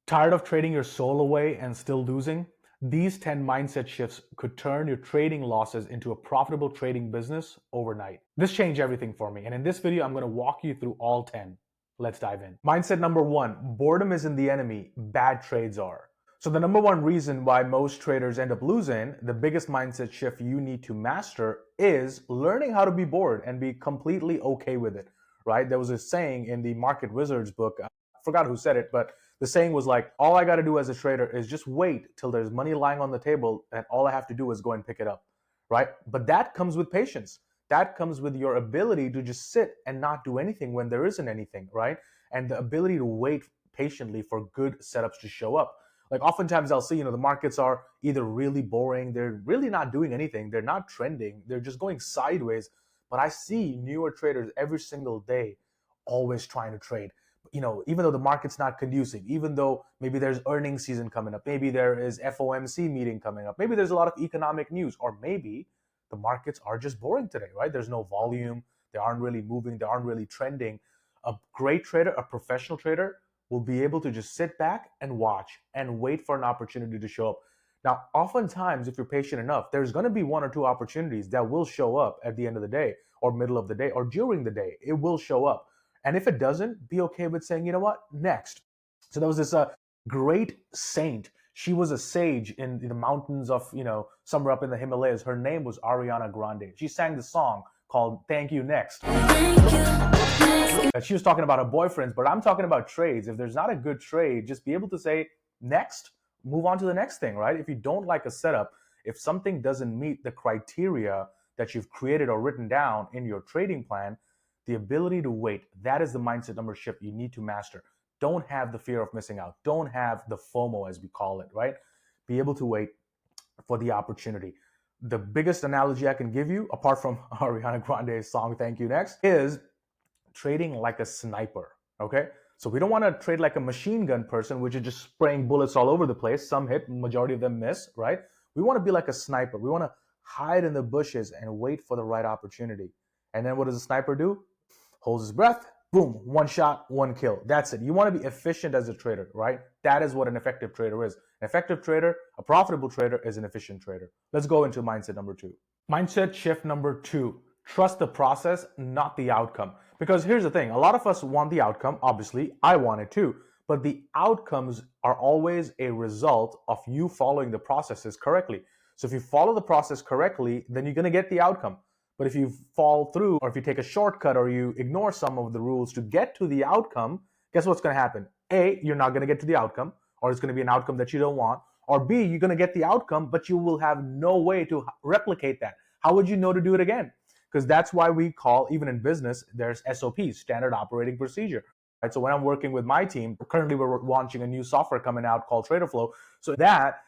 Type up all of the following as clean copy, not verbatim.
Tired of trading your soul away and still losing? These 10 mindset shifts could turn your trading losses into a profitable trading business overnight. This changed everything for me, and in this video, I'm going to walk you through all 10. Let's dive in. Mindset number one, boredom isn't the enemy, bad trades are. So the number one reason why most traders end up losing, the biggest mindset shift you need to master is learning how to be bored and be completely okay with it, right? There was a saying in the Market Wizards book, I forgot who said it, but the saying was like, all I got to do as a trader is just wait till there's money lying on the table and all I have to do is go and pick it up, right? But that comes with patience. That comes with your ability to just sit and not do anything when there isn't anything, right? And the ability to wait patiently for good setups to show up. Like oftentimes I'll see, the markets are either really boring, they're really not doing anything, they're not trending, they're just going sideways. But I see newer traders every single day always trying to trade. Even though the market's not conducive, even though maybe there's earnings season coming up, maybe there is FOMC meeting coming up, maybe there's a lot of economic news, or maybe the markets are just boring today, right? There's no volume, they aren't really moving, they aren't really trending. A great trader, a professional trader, will be able to just sit back and watch and wait for an opportunity to show up. Now, oftentimes, if you're patient enough, there's going to be one or two opportunities that will show up at the end of the day, or middle of the day, or during the day. It will show up. And if it doesn't, be okay with saying, you know what, next. So there was this great saint. She was a sage in the mountains of, somewhere up in the Himalayas. Her name was Ariana Grande. She sang the song called Thank You Next. She was talking about her boyfriends, but I'm talking about trades. If there's not a good trade, just be able to say next, move on to the next thing, right? If you don't like a setup, if something doesn't meet the criteria that you've created or written down in your trading plan, the ability to wait, that is the mindset number shift you need to master. Don't have the fear of missing out. Don't have the FOMO, as we call it, right? Be able to wait for the opportunity. The biggest analogy I can give you, apart from Ariana Grande's song, Thank You Next, is trading like a sniper, okay? So we don't want to trade like a machine gun person, which is just spraying bullets all over the place. Some hit, majority of them miss, right? We want to be like a sniper. We want to hide in the bushes and wait for the right opportunity. And then what does a sniper do? Holds his breath, boom, one shot, one kill. That's it. You want to be efficient as a trader, right? That is what an effective trader is. An effective trader, a profitable trader, is an efficient trader. Let's go into mindset number two. Mindset shift number two. Trust the process, not the outcome. Because here's the thing, a lot of us want the outcome. Obviously, I want it too. But the outcomes are always a result of you following the processes correctly. So if you follow the process correctly, then you're going to get the outcome. But if you fall through, or if you take a shortcut, or you ignore some of the rules to get to the outcome, guess what's going to happen? A, you're not going to get to the outcome, or it's going to be an outcome that you don't want. Or B, you're going to get the outcome, but you will have no way to replicate that. How would you know to do it again? Because that's why we call, even in business, there's SOPs, standard operating procedure. Right? So when I'm working with my team, currently we're launching a new software coming out called TraderFlow. So that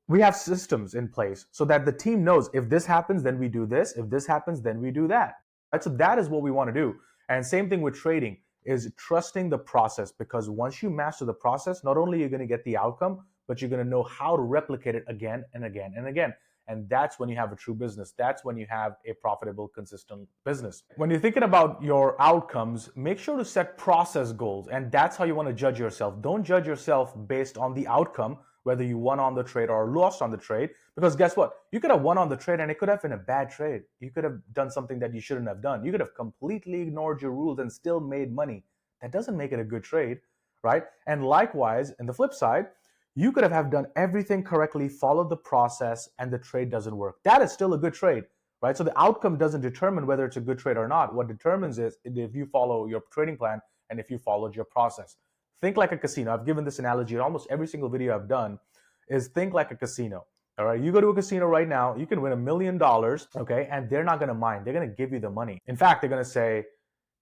we have systems in place so that the team knows if this happens, then we do this. If this happens, then we do that. Right? So that is what we want to do. And same thing with trading, is trusting the process, because once you master the process, not only are you going to get the outcome, but you're going to know how to replicate it again and again and again. And that's when you have a true business. That's when you have a profitable, consistent business. When you're thinking about your outcomes, make sure to set process goals. And that's how you want to judge yourself. Don't judge yourself based on the outcome, whether you won on the trade or lost on the trade. Because guess what? You could have won on the trade and it could have been a bad trade. You could have done something that you shouldn't have done. You could have completely ignored your rules and still made money. That doesn't make it a good trade, right? And likewise, in the flip side, you could have done everything correctly, followed the process, and the trade doesn't work. That is still a good trade, right? So the outcome doesn't determine whether it's a good trade or not. What determines is if you follow your trading plan and if you followed your process. Think like a casino. I've given this analogy in almost every single video I've done, is think like a casino. All right, you go to a casino right now, you can win $1 million, okay, and they're not going to mind. They're going to give you the money. In fact, they're going to say,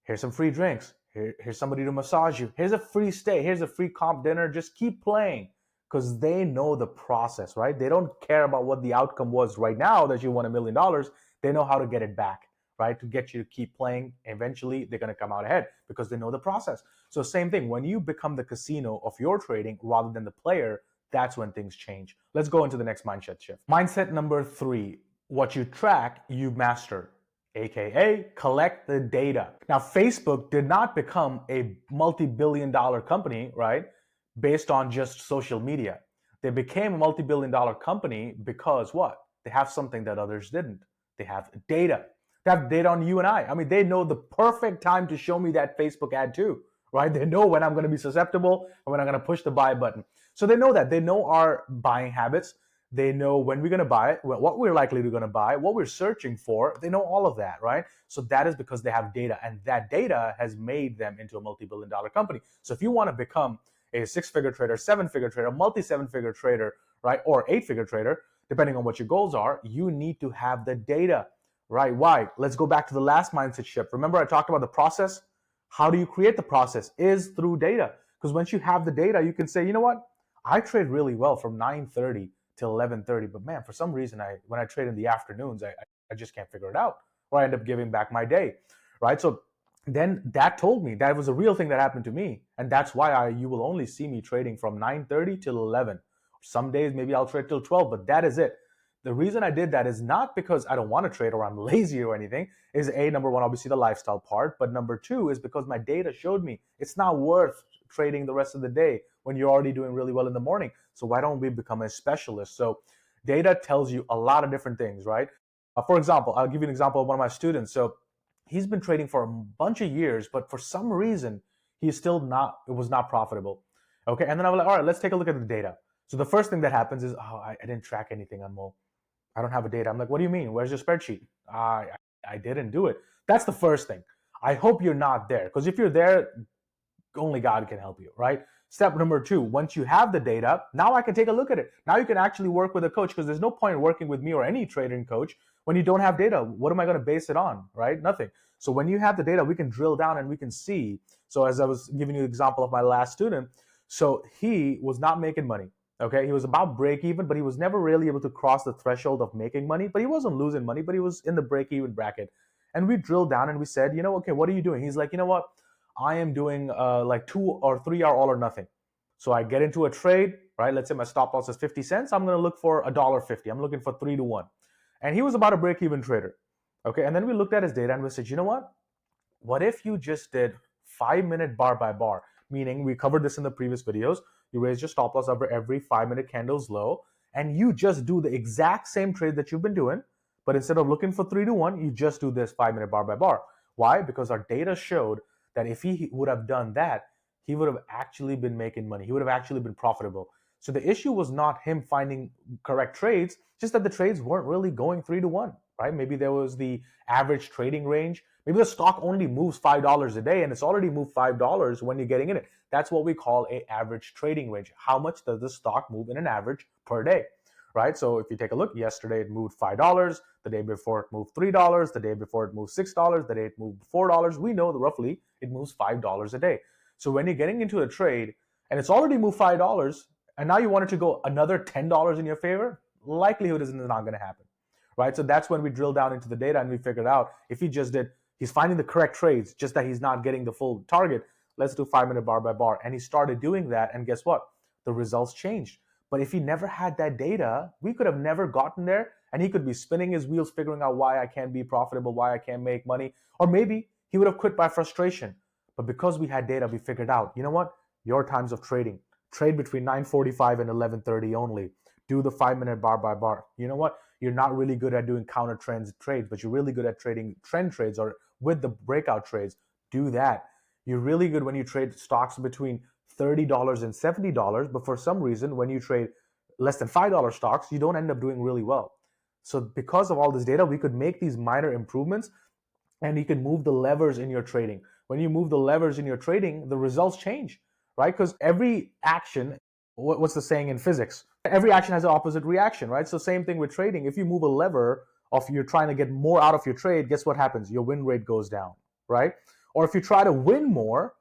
here's some free drinks. Here's somebody to massage you. Here's a free stay. Here's a free comp dinner. Just keep playing. Because they know the process, right? They don't care about what the outcome was right now that you won $1 million. They know how to get it back, right? To get you to keep playing. Eventually, they're going to come out ahead because they know the process. So same thing, when you become the casino of your trading rather than the player, that's when things change. Let's go into the next mindset shift. Mindset number three, what you track, you master. AKA collect the data. Now, Facebook did not become a multi-billion-dollar company, right, based on just social media. They became a multi-billion dollar company because what? They have something that others didn't. They have data. They have data on you and I. I mean, they know the perfect time to show me that Facebook ad too, right? They know when I'm going to be susceptible and when I'm going to push the buy button. So they know that. They know our buying habits. They know when we're going to buy it, what we're likely to going to buy, what we're searching for. They know all of that, right? So that is because they have data, and that data has made them into a multi-billion dollar company. So if you want to become a six-figure trader, seven-figure trader, multi-seven-figure trader, right, or eight-figure trader, depending on what your goals are, you need to have the data, right? Why? Let's go back to the last mindset shift. Remember I talked about the process? How do you create the process? Is through data. Because once you have the data, you can say, you know what? I trade really well from 9:30 till 11:30, but man, for some reason, when I trade in the afternoons, I just can't figure it out, or I end up giving back my day, right? So then that told me that was a real thing that happened to me, and that's why you will only see me trading from 9:30 till 11. Some days maybe I'll trade till 12, but that is it. The reason I did that is not because I don't want to trade or I'm lazy or anything. Is a number one, obviously the lifestyle part, but number two is because my data showed me it's not worth trading the rest of the day when you're already doing really well in the morning. So why don't we become a specialist? So data tells you a lot of different things, right? For example, I'll give you an example of one of my students. So he's been trading for a bunch of years, but for some reason he's still not. It was not profitable. Okay, and then I was like, all right, let's take a look at the data. So the first thing that happens is, oh, I didn't track anything on Mo. I don't have a data. I'm like, what do you mean? Where's your spreadsheet? I didn't do it. That's the first thing. I hope you're not there, because if you're there, only God can help you, right? Step number two, once you have the data, now I can take a look at it. Now you can actually work with a coach, because there's no point in working with me or any trading coach when you don't have data. What am I going to base it on, right? Nothing. So when you have the data, we can drill down and we can see. So as I was giving you the example of my last student, so he was not making money. Okay, he was about break even, but he was never really able to cross the threshold of making money. But he wasn't losing money, but he was in the break even bracket. And we drilled down and we said, you know, okay, what are you doing? He's like, you know what? I am doing like 2 or 3 hour all or nothing. So I get into a trade, right? Let's say my stop loss is 50 cents. I'm going to look for $1.50. I'm looking for 3 to 1. And he was about a break even trader. Okay. And then we looked at his data and we said, you know what? What if you just did 5-minute bar by bar? Meaning, we covered this in the previous videos. You raise your stop loss over every 5-minute candle's low, and you just do the exact same trade that you've been doing, but instead of looking for 3 to 1, you just do this 5-minute bar by bar. Why? Because our data showed that if he would have done that, he would have actually been making money. He would have actually been profitable. So the issue was not him finding correct trades, just that the trades weren't really going 3 to 1, right? Maybe there was the average trading range. Maybe the stock only moves $5 a day and it's already moved $5 when you're getting in it. That's what we call an average trading range. How much does the stock move in an average per day, right? So if you take a look, yesterday it moved $5, the day before it moved $3, the day before it moved $6, the day it moved $4. We know that roughly it moves $5 a day. So when you're getting into a trade and it's already moved $5 and now you want it to go another $10 in your favor, likelihood is not going to happen, right? So that's when we drill down into the data and we figured out if he just did, he's finding the correct trades, just that he's not getting the full target. Let's do 5-minute bar by bar. And he started doing that. And guess what? The results changed. But if he never had that data, we could have never gotten there. And he could be spinning his wheels, figuring out why I can't be profitable, why I can't make money. Or maybe he would have quit by frustration. But because we had data, we figured out, you know what? Your times of trading. Trade between 9:45 and 11:30 only. Do the 5-minute bar by bar. You know what? You're not really good at doing counter trends trades, but you're really good at trading trend trades or with the breakout trades. Do that. You're really good when you trade stocks between $30 and $70, but for some reason, when you trade less than $5 stocks, you don't end up doing really well. So because of all this data, we could make these minor improvements and you can move the levers in your trading. When you move the levers in your trading, the results change, right? Because every action, what's the saying in physics? Every action has an opposite reaction, right? So same thing with trading. If you move a lever of you're trying to get more out of your trade, guess what happens? Your win rate goes down, right? Or if you try to win more,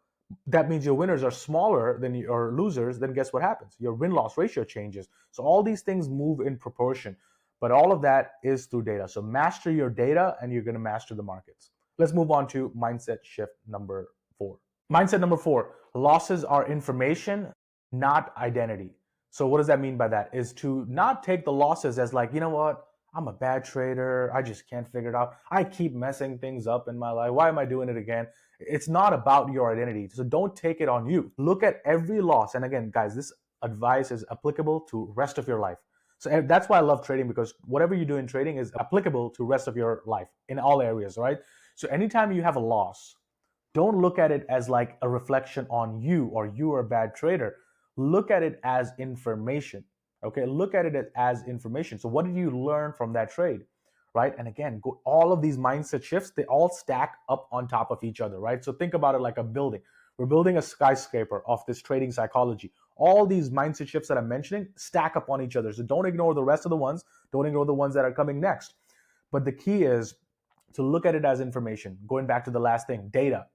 that means your winners are smaller than your losers, then guess what happens? Your win-loss ratio changes. So all these things move in proportion, but all of that is through data. So master your data and you're going to master the markets. Let's move on to mindset shift number 4. Mindset number 4, losses are information, not identity. So what does that mean by that? Is to not take the losses as like, you know what? I'm a bad trader. I just can't figure it out. I keep messing things up in my life. Why am I doing it again? It's not about your identity. So don't take it on you. Look at every loss. And again, guys, this advice is applicable to rest of your life. So that's why I love trading, because whatever you do in trading is applicable to rest of your life in all areas, right? So anytime you have a loss, don't look at it as like a reflection on you or you are a bad trader. Look at it as information. Okay, look at it as information. So what did you learn from that trade? Right? And again, all of these mindset shifts, they all stack up on top of each other, right? So think about it like a building. We're building a skyscraper of this trading psychology. All these mindset shifts that I'm mentioning stack up on each other. So don't ignore the rest of the ones. Don't ignore the ones that are coming next. But the key is to look at it as information. Going back to the last thing, data,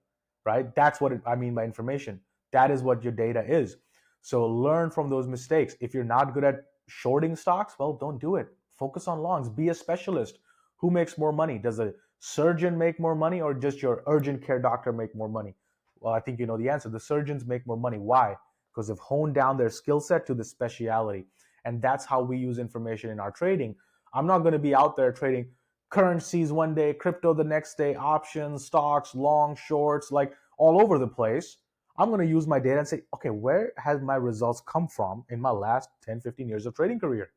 right? That's what I mean by information. That is what your data is. So learn from those mistakes. If you're not good at shorting stocks, well, don't do it. Focus on longs. Be a specialist. Who makes more money? Does a surgeon make more money, or just your urgent care doctor make more money? Well, I think you know the answer. The surgeons make more money. Why? Because they've honed down their skill set to the speciality. And that's how we use information in our trading. I'm not going to be out there trading currencies one day, crypto the next day, options, stocks, long, shorts, like all over the place. I'm going to use my data and say, okay, where has my results come from in my last 10, 15 years of trading career?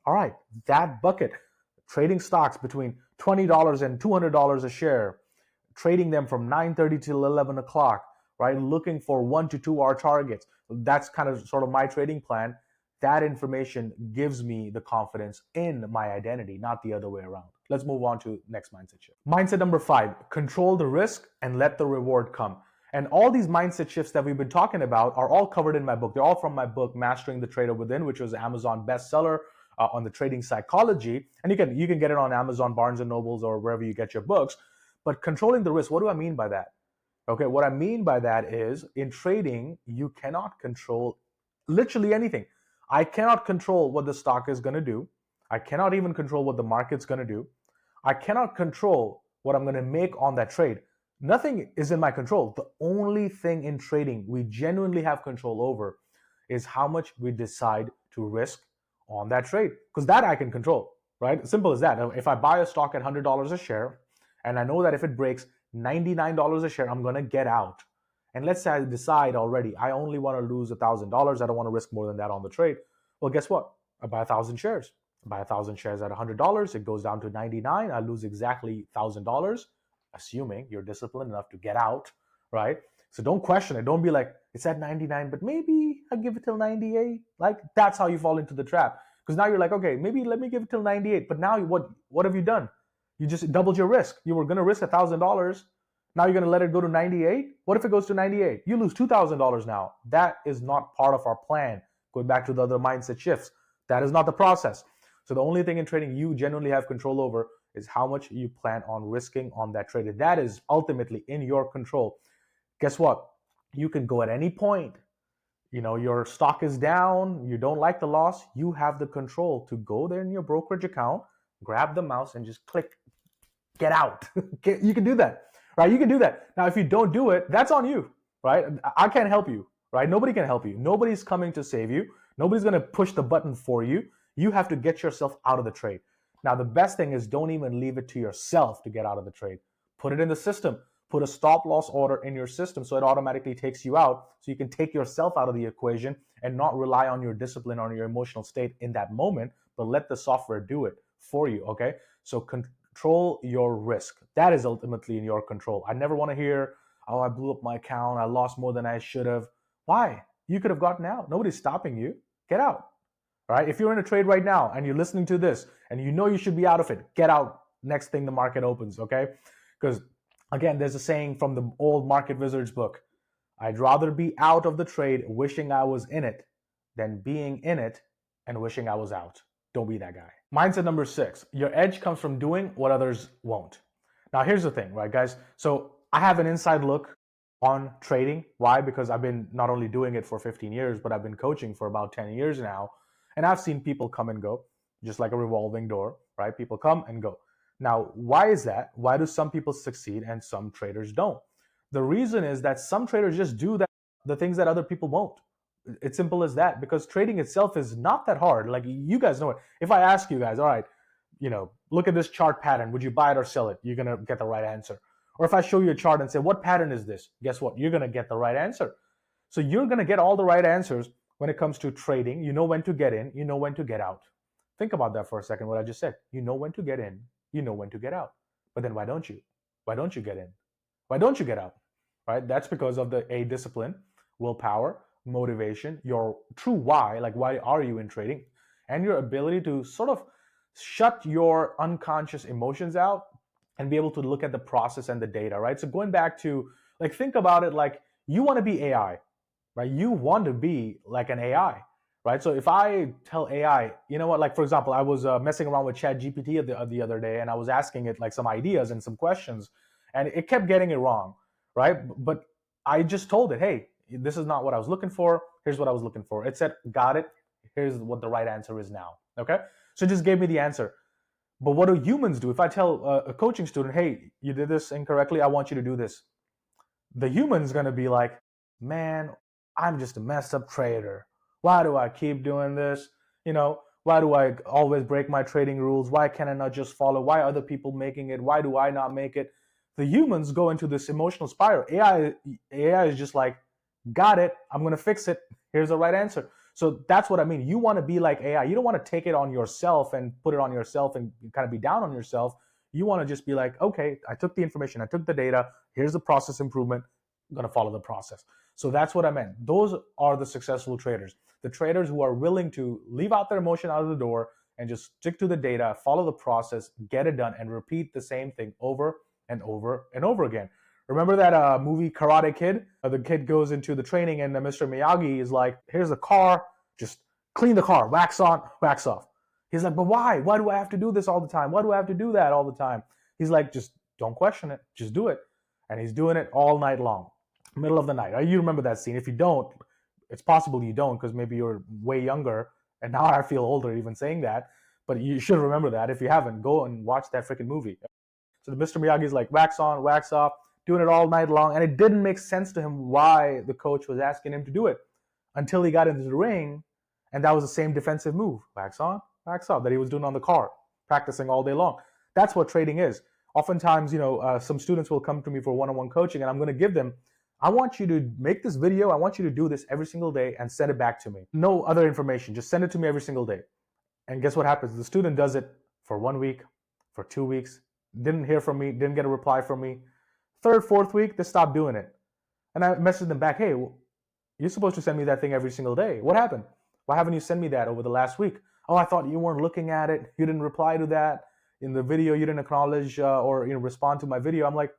All right, that bucket, trading stocks between $20 and $200 a share, trading them from 9:30 till 11 o'clock, right? Looking for 1 to 2 hour targets. That's kind of sort of my trading plan. That information gives me the confidence in my identity, not the other way around. Let's move on to next mindset shift. Mindset number 5, control the risk and let the reward come. And all these mindset shifts that we've been talking about are all covered in my book. They're all from my book, Mastering the Trader Within, which was an Amazon bestseller on the trading psychology. And you can get it on Amazon, Barnes and Nobles, or wherever you get your books. But controlling the risk, what do I mean by that? Okay, what I mean by that is in trading, you cannot control literally anything. I cannot control what the stock is going to do. I cannot even control what the market's going to do. I cannot control what I'm going to make on that trade. Nothing is in my control. The only thing in trading we genuinely have control over is how much we decide to risk on that trade, because that I can control, right? Simple as that. If I buy a stock at $100 a share and I know that if it breaks $99 a share, I'm going to get out. And let's say I decide already, I only want to lose $1,000. I don't want to risk more than that on the trade. Well, guess what? I buy 1,000 shares. I buy 1,000 shares at $100. It goes down to 99. I lose exactly $1,000, assuming you're disciplined enough to get out, right? So don't question it. Don't be like, it's at 99, but maybe I'll give it till 98. Like, that's how you fall into the trap. Because now you're like, okay, maybe let me give it till 98. But now what have you done? You just doubled your risk. You were going to risk $1,000. Now you're going to let it go to 98? What if it goes to 98? You lose $2,000 now. That is not part of our plan. Going back to the other mindset shifts, that is not the process. So the only thing in trading you genuinely have control over is how much you plan on risking on that trade. That is ultimately in your control. Guess what? You can go at any point. You know, your stock is down, you don't like the loss, you have the control to go there in your brokerage account, grab the mouse and just click, get out. You can do that, right? You can do that. Now, if you don't do it, that's on you, right? I can't help you, right? Nobody can help you. Nobody's coming to save you. Nobody's going to push the button for you. You have to get yourself out of the trade. Now, the best thing is don't even leave it to yourself to get out of the trade. Put it in the system. Put a stop loss order in your system so it automatically takes you out, so you can take yourself out of the equation and not rely on your discipline or your emotional state in that moment, but let the software do it for you, okay? So control your risk. That is ultimately in your control. I never want to hear, oh, I blew up my account, I lost more than I should have. Why? You could have gotten out. Nobody's stopping you. Get out. All right? If you're in a trade right now and you're listening to this and you know you should be out of it, get out next thing the market opens, okay? Because again, there's a saying from the old Market Wizards book. I'd rather be out of the trade wishing I was in it than being in it and wishing I was out. Don't be that guy. Mindset number 6, your edge comes from doing what others won't. Now, here's the thing, right, guys? So I have an inside look on trading. Why? Because I've been not only doing it for 15 years, but I've been coaching for about 10 years now. And I've seen people come and go, just like a revolving door, right? People come and go. Now, why is that? Why do some people succeed and some traders don't? The reason is that some traders just do the things that other people won't. It's simple as that, because trading itself is not that hard. Like, you guys know it. If I ask you guys, all right, look at this chart pattern, would you buy it or sell it? You're going to get the right answer, Or if I show you a chart and say, what pattern is this? Guess what? You're going to get the right answer. So you're going to get all the right answers when it comes to trading. You know when to get in, you know when to get out. Think about that for a second, what I just said. You know when to get in, you know when to get out. But then why don't you? Why don't you get in? Why don't you get out? Right? That's because of the A, discipline, willpower, motivation, your true why, like why are you in trading, and your ability to sort of shut your unconscious emotions out and be able to look at the process and the data, right? So going back to, like, think about it like you want to be AI, right? You want to be like an AI, right? So if I tell AI, you know what, like for example, I was messing around with Chat GPT the other day, and I was asking it like some ideas and some questions, and it kept getting it wrong, right? But I just told it, hey, this is not what I was looking for. Here's what I was looking for. It said, got it. Here's what the right answer is now. Okay. So it just gave me the answer. But what do humans do? If I tell a coaching student, hey, you did this incorrectly, I want you to do this. The human's going to be like, man, I'm just a messed up trader. Why do I keep doing this? Why do I always break my trading rules? Why can I not just follow? Why are other people making it? Why do I not make it? The humans go into this emotional spiral. AI is just like, got it. I'm going to fix it. Here's the right answer. So that's what I mean. You want to be like AI. You don't want to take it on yourself and put it on yourself and kind of be down on yourself. You want to just be like, okay, I took the information, I took the data. Here's the process improvement. I'm going to follow the process. So that's what I meant. Those are the successful traders. The traders who are willing to leave out their emotion out of the door and just stick to the data, follow the process, get it done, and repeat the same thing over and over and over again. Remember that movie Karate Kid? The kid goes into the training and Mr. Miyagi is like, here's a car, just clean the car, wax on, wax off. He's like, but why? Why do I have to do this all the time? Why do I have to do that all the time? He's like, just don't question it, just do it. And he's doing it all night long, middle of the night. You remember that scene. If you don't, it's possible you don't because maybe you're way younger. And now I feel older even saying that. But you should remember that. If you haven't, go and watch that freaking movie. So the Mr. Miyagi's like, wax on, wax off, doing it all night long. And it didn't make sense to him why the coach was asking him to do it until he got into the ring. And that was the same defensive move, wax on, wax off, that he was doing on the car, practicing all day long. That's what trading is. Oftentimes, some students will come to me for one-on-one coaching, and I'm going to give them, I want you to make this video. I want you to do this every single day and send it back to me. No other information. Just send it to me every single day. And guess what happens? The student does it for 1 week, for 2 weeks, didn't hear from me, didn't get a reply from me. Third, fourth week, they stopped doing it. And I messaged them back, hey, you're supposed to send me that thing every single day. What happened? Why haven't you sent me that over the last week? Oh, I thought you weren't looking at it. You didn't reply to that. In the video, you didn't acknowledge or respond to my video. I'm like,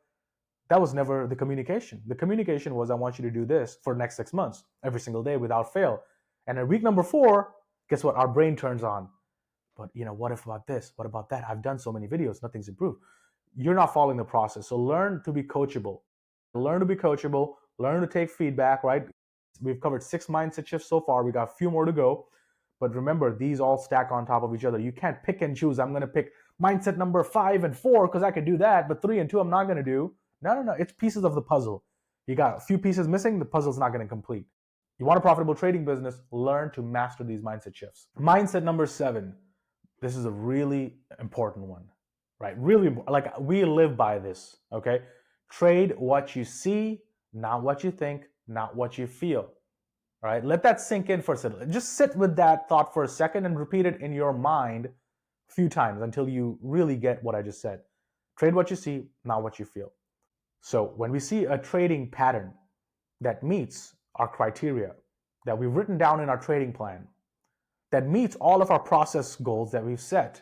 that was never the communication. The communication was, I want you to do this for the next 6 months, every single day without fail. And at week number 4, guess what? Our brain turns on. But what if about this? What about that? I've done so many videos, nothing's improved. You're not following the process. So learn to be coachable. Learn to be coachable. Learn to take feedback, right? We've covered 6 mindset shifts so far. We got a few more to go. But remember, these all stack on top of each other. You can't pick and choose. I'm going to pick mindset number 5 and 4 because I could do that, but 3 and 2 I'm not going to do. No. It's pieces of the puzzle. You got a few pieces missing, the puzzle's not going to complete. You want a profitable trading business, learn to master these mindset shifts. Mindset number 7. This is a really important one, right? Really, like we live by this, okay? Trade what you see, not what you think, not what you feel. All right, let that sink in for a second. Just sit with that thought for a second and repeat it in your mind a few times until you really get what I just said. Trade what you see, not what you feel. So when we see a trading pattern that meets our criteria that we've written down in our trading plan, that meets all of our process goals that we've set,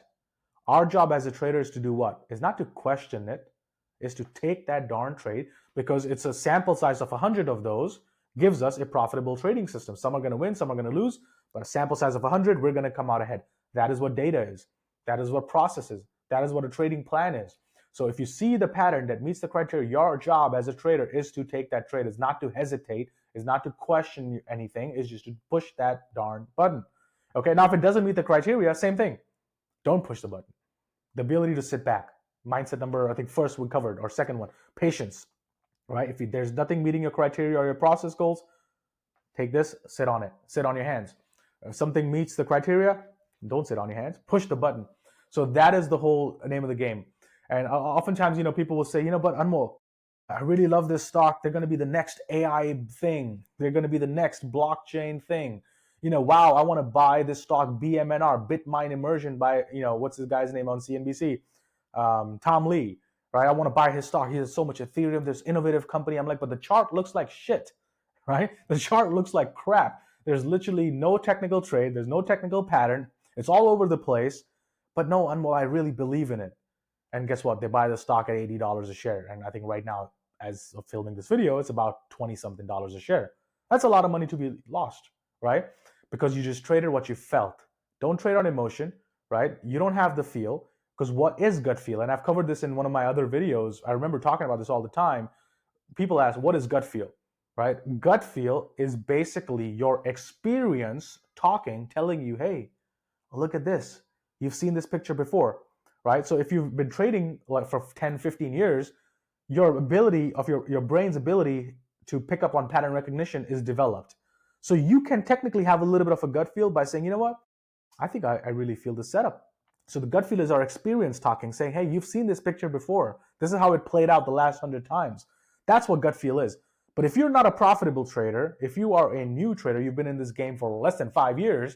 our job as a trader is to do what? Is not to question it, is to take that darn trade, because it's a sample size of 100 of those gives us a profitable trading system. Some are going to win, some are going to lose, but a sample size of 100, we're going to come out ahead. That is what data is. That is what process is. That is what a trading plan is. So if you see the pattern that meets the criteria, your job as a trader is to take that trade. Is not to hesitate, is not to question anything, is just to push that darn button. Okay, now if it doesn't meet the criteria, same thing. Don't push the button. The ability to sit back. Mindset number, I think first we covered, or second one, patience. Right? If there's nothing meeting your criteria or your process goals, take this, sit on it, sit on your hands. If something meets the criteria, don't sit on your hands, push the button. So that is the whole name of the game. And oftentimes, people will say, but Anmol, I really love this stock. They're going to be the next AI thing. They're going to be the next blockchain thing. Wow, I want to buy this stock BMNR, Bitmine Immersion by, what's this guy's name on CNBC? Tom Lee, right? I want to buy his stock. He has so much Ethereum, this innovative company. I'm like, but the chart looks like shit, right? The chart looks like crap. There's literally no technical trade. There's no technical pattern. It's all over the place. But no, Anmol, I really believe in it. And guess what? They buy the stock at $80 a share. And I think right now, as of filming this video, it's about 20 something dollars a share. That's a lot of money to be lost, right? Because you just traded what you felt. Don't trade on emotion, right? You don't have the feel. Because what is gut feel? And I've covered this in one of my other videos. I remember talking about this all the time. People ask, what is gut feel, right? Gut feel is basically your experience talking, telling you, hey, look at this. You've seen this picture before, right? So if you've been trading like for 10, 15 years, your ability of your brain's ability to pick up on pattern recognition is developed. So you can technically have a little bit of a gut feel by saying, you know what? I think I really feel the setup. So the gut feel is our experience talking, saying, hey, you've seen this picture before. This is how it played out the last 100 times. That's what gut feel is. But if you're not a profitable trader, if you are a new trader, you've been in this game for less than 5 years,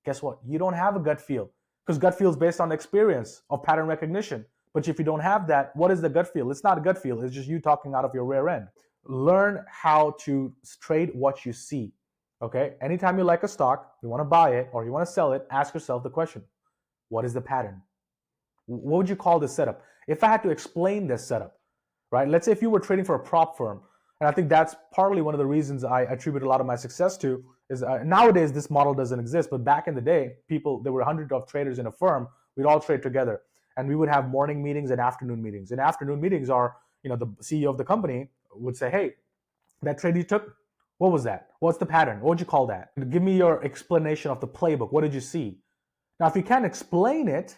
guess what? You don't have a gut feel, because gut feel is based on experience of pattern recognition. But if you don't have that, what is the gut feel? It's not a gut feel. It's just you talking out of your rear end. Learn how to trade what you see. Okay? Anytime you like a stock, you want to buy it or you want to sell it, ask yourself the question, what is the pattern? What would you call this setup? If I had to explain this setup, right? Let's say if you were trading for a prop firm, and I think that's partly one of the reasons I attribute a lot of my success to is nowadays this model doesn't exist, but back in the day, there were hundreds of traders in a firm. We'd all trade together, and we would have morning meetings and afternoon meetings. And afternoon meetings are, the CEO of the company would say, hey, that trade you took, what was that? What's the pattern? What would you call that? Give me your explanation of the playbook. What did you see? Now, if you can't explain it,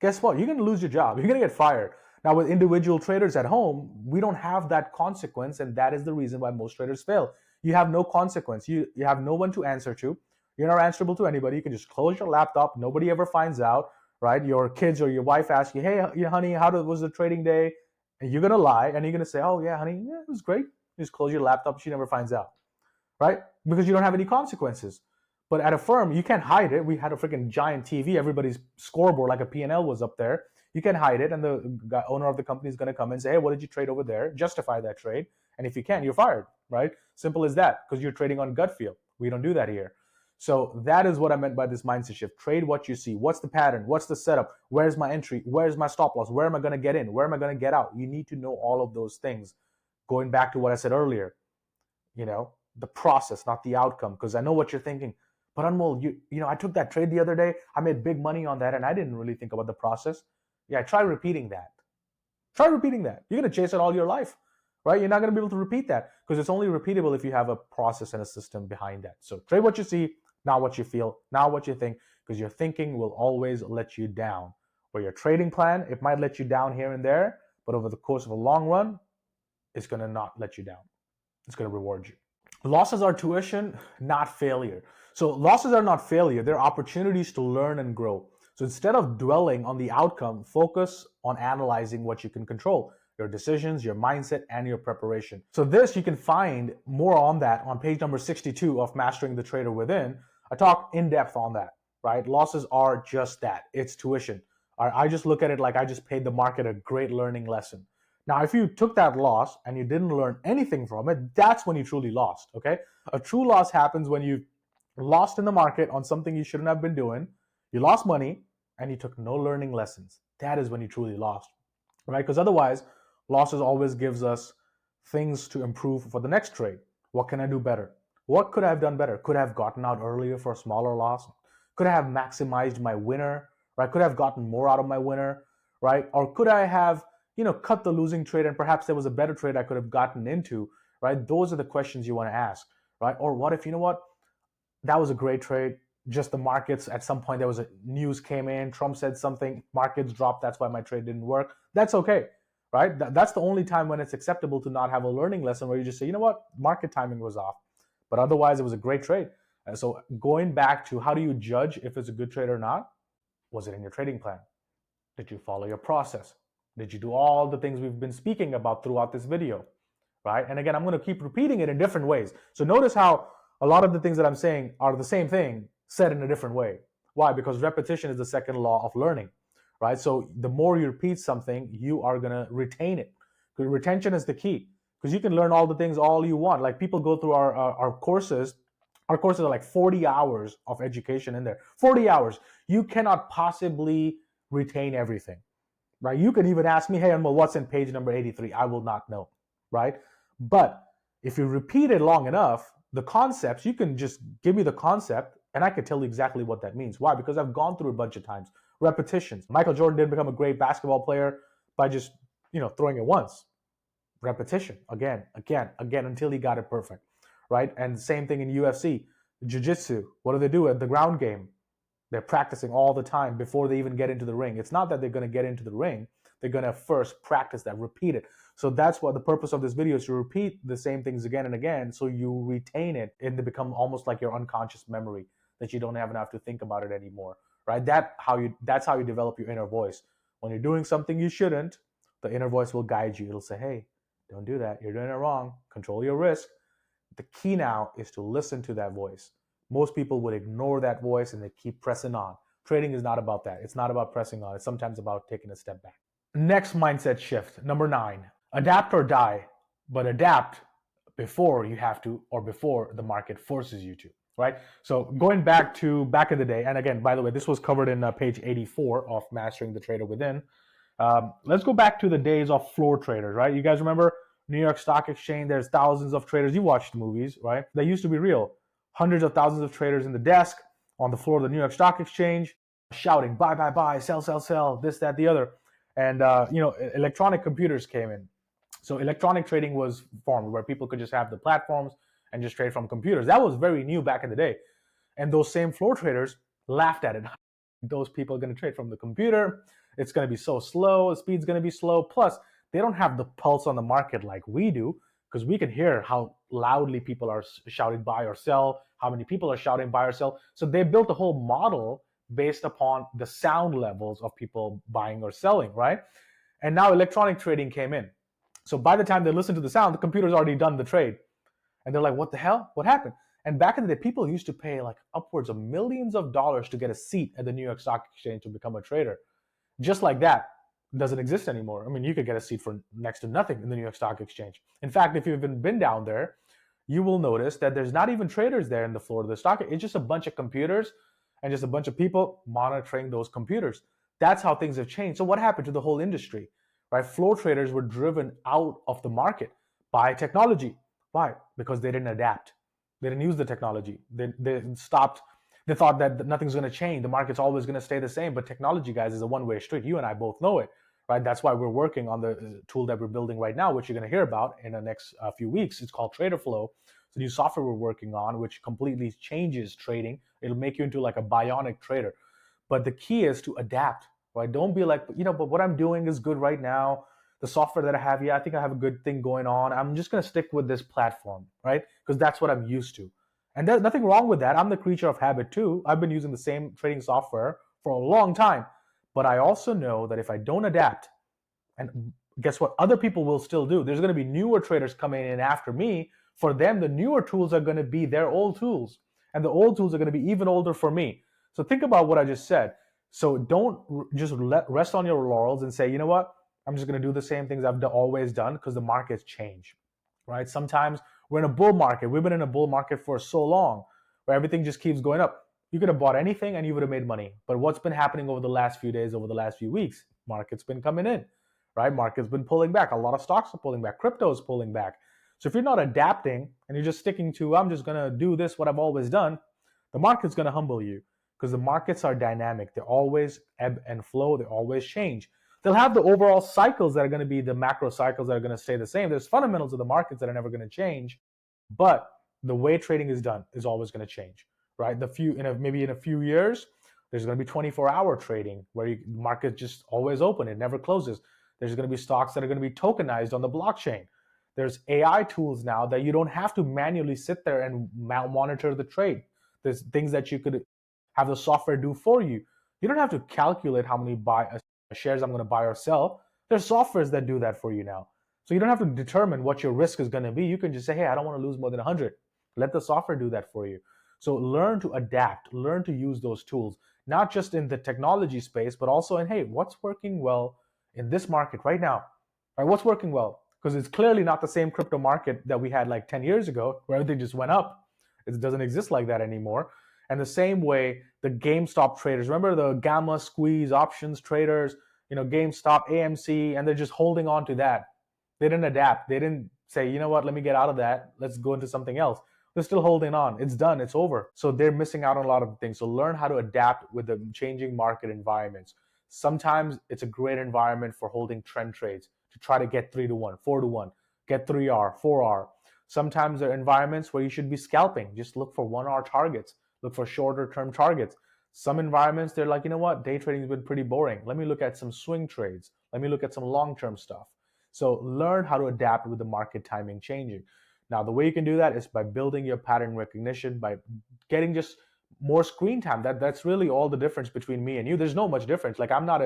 guess what? You're going to lose your job. You're going to get fired. Now, with individual traders at home, we don't have that consequence, and that is the reason why most traders fail. You have no consequence. You have no one to answer to. You're not answerable to anybody. You can just close your laptop. Nobody ever finds out, right? Your kids or your wife ask you, hey, honey, was the trading day? And you're going to lie, and you're going to say, oh, yeah, honey, yeah, it was great. You just close your laptop. She never finds out, right? Because you don't have any consequences. But at a firm, you can't hide it. We had a freaking giant TV. Everybody's scoreboard, like a P&L, was up there. You can hide it, and the owner of the company is going to come and say, hey, what did you trade over there? Justify that trade. And if you can't, you're fired, right? Simple as that, because you're trading on gut feel. We don't do that here. So that is what I meant by this mindset shift. Trade what you see. What's the pattern? What's the setup? Where's my entry? Where's my stop loss? Where am I going to get in? Where am I going to get out? You need to know all of those things. Going back to what I said earlier, the process, not the outcome, because I know what you're thinking. But Anmol, I took that trade the other day. I made big money on that, and I didn't really think about the process. Yeah, try repeating that. Try repeating that. You're going to chase it all your life, right? You're not going to be able to repeat that because it's only repeatable if you have a process and a system behind that. So trade what you see, not what you feel, not what you think, because your thinking will always let you down. Or your trading plan, it might let you down here and there, but over the course of a long run, it's going to not let you down. It's going to reward you. Losses are tuition, not failure. So losses are not failure. They're opportunities to learn and grow. So instead of dwelling on the outcome, focus on analyzing what you can control, your decisions, your mindset, and your preparation. So this, you can find more on that on page number 62 of Mastering the Trader Within. I talk in depth on that, right? Losses are just that. It's tuition. I just look at it like I just paid the market a great learning lesson. Now, if you took that loss and you didn't learn anything from it, that's when you truly lost, okay? A true loss happens when you lost in the market on something you shouldn't have been doing, you lost money, and you took no learning lessons. That is when you truly lost, right? Because otherwise, losses always gives us things to improve for the next trade. What can I do better? What could I have done better? Could I have gotten out earlier for a smaller loss? Could I have maximized my winner, right? Could I have gotten more out of my winner, right? Or could I have cut the losing trade and perhaps there was a better trade I could have gotten into, right? Those are the questions you want to ask, right? Or what if, that was a great trade, just the markets, at some point there was a news came in, Trump said something, markets dropped, that's why my trade didn't work. That's okay, right? That's the only time when it's acceptable to not have a learning lesson where you just say, market timing was off. But otherwise, it was a great trade. And so going back to how do you judge if it's a good trade or not? Was it in your trading plan? Did you follow your process? Did you do all the things we've been speaking about throughout this video? right? And again, I'm going to keep repeating it in different ways. So notice how a lot of the things that I'm saying are the same thing said in a different way. Why? Because repetition is the second law of learning, right? So the more you repeat something, you are going to retain it. Because retention is the key. Because you can learn all the things all you want. Like people go through our courses. Our courses are like 40 hours of education in there. 40 hours. You cannot possibly retain everything, right? You can even ask me, hey, Anmol, what's in page number 83? I will not know, right? But if you repeat it long enough, the concepts, you can just give me the concept and I can tell you exactly what that means. Why? Because I've gone through a bunch of times. Repetitions. Michael Jordan didn't become a great basketball player by just, throwing it once. Repetition, again, until he got it perfect, right? And same thing in UFC, jiu-jitsu. What do they do at the ground game? They're practicing all the time before they even get into the ring. It's not that they're going to get into the ring. They're going to first practice that, repeat it. So that's what the purpose of this video is, to repeat the same things again and again so you retain it and they become almost like your unconscious memory that you don't have to think about it anymore, right? That's how you develop your inner voice. When you're doing something you shouldn't, the inner voice will guide you. It'll say, hey, don't do that. You're doing it wrong. Control your risk. The key now is to listen to that voice. Most people would ignore that voice and they keep pressing on. Trading is not about that. It's not about pressing on. It's sometimes about taking a step back. Next mindset shift, number 9. Adapt or die, but adapt before you have to or before the market forces you to, right? So going back in the day, and again, by the way, this was covered in page 84 of Mastering the Trader Within. Let's go back to the days of floor traders, right? You guys remember New York Stock Exchange? There's thousands of traders. You watched the movies, right? They used to be real. Hundreds of thousands of traders in the desk on the floor of the New York Stock Exchange, shouting, buy, buy, buy, sell, sell, sell, this, that, the other. And, electronic computers came in. So electronic trading was formed where people could just have the platforms and just trade from computers. That was very new back in the day. And those same floor traders laughed at it. Those people are going to trade from the computer. It's going to be so slow. The speed's going to be slow. Plus, they don't have the pulse on the market like we do, because we can hear how loudly people are shouting buy or sell, how many people are shouting buy or sell. So they built a whole model based upon the sound levels of people buying or selling, right? And now electronic trading came in. So by the time they listen to the sound, the computer's already done the trade. And they're like, what the hell? What happened? And back in the day, people used to pay like upwards of millions of dollars to get a seat at the New York Stock Exchange to become a trader. Just like that, doesn't exist anymore. I mean, you could get a seat for next to nothing in the New York Stock Exchange. In fact, if you've been down there, you will notice that there's not even traders there in the floor of the stock. It's just a bunch of computers and just a bunch of people monitoring those computers. That's how things have changed. So what happened to the whole industry, right? Floor traders were driven out of the market by technology. Why? Because they didn't adapt. They didn't use the technology. They stopped. They thought that nothing's going to change. The market's always going to stay the same. But technology, guys, is a one-way street. You and I both know it, right? That's why we're working on the tool that we're building right now, which you're going to hear about in the next few weeks. It's called Trader Flow. It's a new software we're working on, which completely changes trading. It'll make you into like a bionic trader. But the key is to adapt, right? Don't be like, but what I'm doing is good right now. The software that I have, I think I have a good thing going on. I'm just going to stick with this platform, right? Because that's what I'm used to. And there's nothing wrong with that. I'm the creature of habit too. I've been using the same trading software for a long time. But I also know that if I don't adapt, and guess what? Other people will still do. There's going to be newer traders coming in after me. For them, the newer tools are going to be their old tools. And the old tools are going to be even older for me. So think about what I just said. So don't just rest on your laurels and say, you know what? I'm just going to do the same things I've always done, because the markets change, right? Sometimes we're in a bull market. We've been in a bull market for so long where everything just keeps going up. You could have bought anything and you would have made money. But what's been happening over the last few days, over the last few weeks? Market's been coming in, right? Market's been pulling back. A lot of stocks are pulling back. Crypto is pulling back. So if you're not adapting and you're just sticking to, I'm just going to do this, what I've always done, the market's going to humble you, because the markets are dynamic. They always ebb and flow. They always change. They'll have the overall cycles that are going to be the macro cycles that are going to stay the same. There's fundamentals of the markets that are never going to change, but the way trading is done is always going to change, right? Maybe in a few years, there's going to be 24-hour trading where the market just always open. It never closes. There's going to be stocks that are going to be tokenized on the blockchain. There's AI tools now that you don't have to manually sit there and monitor the trade. There's things that you could have the software do for you. You don't have to calculate how many shares I'm going to buy or sell. There's softwares that do that for you now. So you don't have to determine what your risk is going to be. You can just say, hey, I don't want to lose more than 100. Let the software do that for you. So learn to adapt, learn to use those tools, not just in the technology space, but also in, hey, what's working well in this market right now? Right, what's working well? Because it's clearly not the same crypto market that we had like 10 years ago where everything just went up. It doesn't exist like that anymore. And the same way, the GameStop traders, remember the gamma squeeze options traders, GameStop, AMC, and they're just holding on to that. They didn't adapt. They didn't say, you know what, let me get out of that. Let's go into something else. They're still holding on. It's done. It's over. So they're missing out on a lot of things. So learn how to adapt with the changing market environments. Sometimes it's a great environment for holding trend trades to try to get 3-1, 4-1, get 3R, 4R. Sometimes there are environments where you should be scalping. Just look for 1R targets. Look for shorter term targets. Some environments, they're like, you know what, day trading has been pretty boring. Let me look at some swing trades. Let me look at some long-term stuff. So learn how to adapt with the market timing changing. Now, the way you can do that is by building your pattern recognition, by getting just more screen time. That's really all the difference between me and you. There's no much difference. Like, I'm not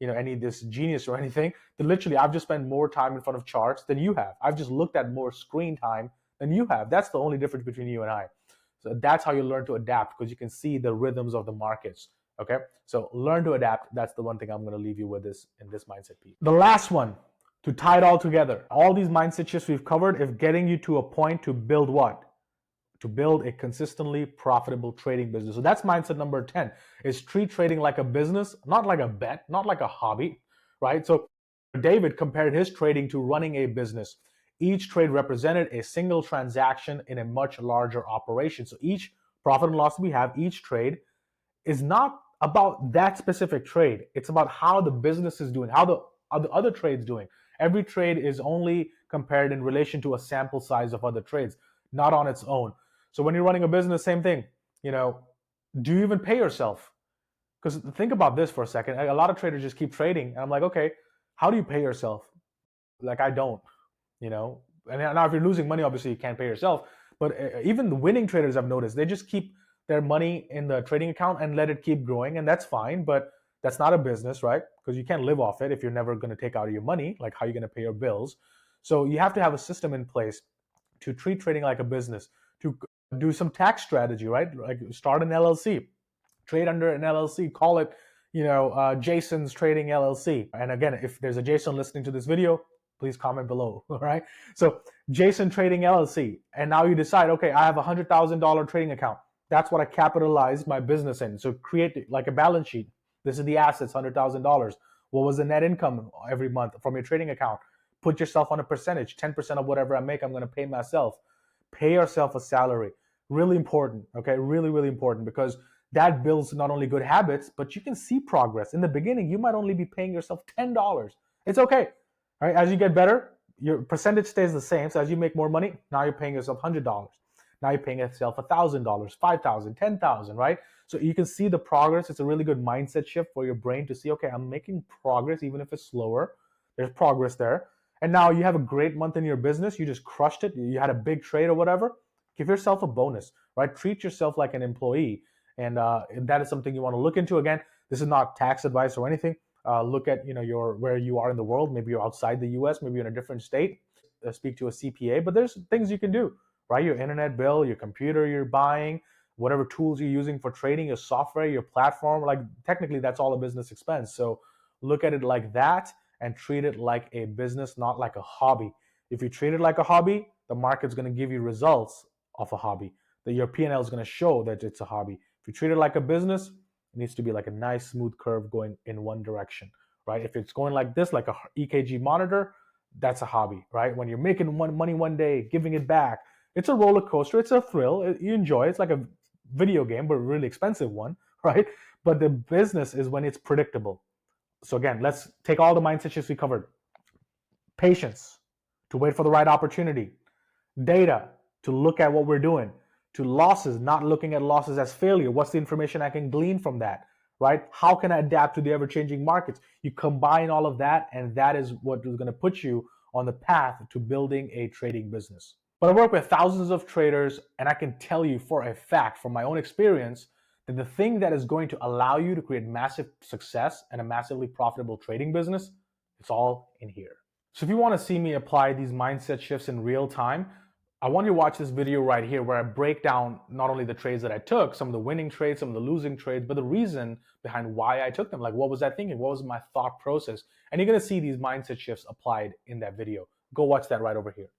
any this genius or anything. Literally, I've just spent more time in front of charts than you have. I've just looked at more screen time than you have. That's the only difference between you and I. So that's how you learn to adapt, because you can see the rhythms of the markets. Okay, so learn to adapt. That's the one thing I'm going to leave you with in this mindset piece. The last one, to tie it all together, all these mindset shifts we've covered, if getting you to a point to build what? To build a consistently profitable trading business. So that's mindset number 10, is treat trading like a business, not like a bet, not like a hobby, right? So David compared his trading to running a business. Each trade represented a single transaction in a much larger operation. So each profit and loss we have, each trade is not about that specific trade. It's about how the business is doing, how the other trades doing. Every trade is only compared in relation to a sample size of other trades, not on its own. So when you're running a business, same thing. Do you even pay yourself? Because think about this for a second. A lot of traders just keep trading, and I'm like, okay, how do you pay yourself? Like, I don't. And now if you're losing money, obviously you can't pay yourself, but even the winning traders, I've noticed, they just keep their money in the trading account and let it keep growing, and that's fine, but that's not a business, right? Because you can't live off it if you're never going to take out your money. Like, how are you going to pay your bills? So you have to have a system in place to treat trading like a business, to do some tax strategy, right? Like, start an LLC, trade under an LLC, call it Jason's Trading LLC. And again, if there's a Jason listening to this video, please comment below. All right. So Jason Trading LLC. And now you decide, okay, I have a $100,000 trading account. That's what I capitalized my business in. So create like a balance sheet. This is the assets, $100,000. What was the net income every month from your trading account? Put yourself on a percentage, 10% of whatever I make, I'm going to pay myself. Pay yourself a salary. Really important. Okay. Really, really important, because that builds not only good habits, but you can see progress. In the beginning, you might only be paying yourself $10. It's okay. All right, as you get better, your percentage stays the same. So as you make more money, now you're paying yourself $100. Now you're paying yourself $1,000, $5,000, $10,000, right? So you can see the progress. It's a really good mindset shift for your brain to see, okay, I'm making progress, even if it's slower. There's progress there. And now you have a great month in your business. You just crushed it. You had a big trade or whatever. Give yourself a bonus, right? Treat yourself like an employee. And that is something you want to look into. Again, this is not tax advice or anything. Look at where you are in the world. Maybe you're outside the U.S. Maybe you're in a different state. Speak to a CPA. But there's things you can do, right? Your internet bill, your computer you're buying, whatever tools you're using for trading, your software, your platform. Like, technically, that's all a business expense. So look at it like that and treat it like a business, not like a hobby. If you treat it like a hobby, the market's going to give you results of a hobby. That your P&L is going to show that it's a hobby. If you treat it like a business, it needs to be like a nice smooth curve going in one direction, right? If it's going like this, like a EKG monitor, that's a hobby, right? When you're making money one day, giving it back, it's a roller coaster. It's a thrill. You enjoy it. It's like a video game, but a really expensive one, right? But the business is when it's predictable. So again, let's take all the mindset shifts we covered. Patience, to wait for the right opportunity. Data, to look at what we're doing. To losses, not looking at losses as failure. What's the information I can glean from that, right? How can I adapt to the ever-changing markets? You combine all of that, and that is what is going to put you on the path to building a trading business. But I work with thousands of traders, and I can tell you for a fact, from my own experience, that the thing that is going to allow you to create massive success and a massively profitable trading business, it's all in here. So if you want to see me apply these mindset shifts in real time, I want you to watch this video right here where I break down not only the trades that I took, some of the winning trades, some of the losing trades, but the reason behind why I took them. Like, what was I thinking? What was my thought process? And you're going to see these mindset shifts applied in that video. Go watch that right over here.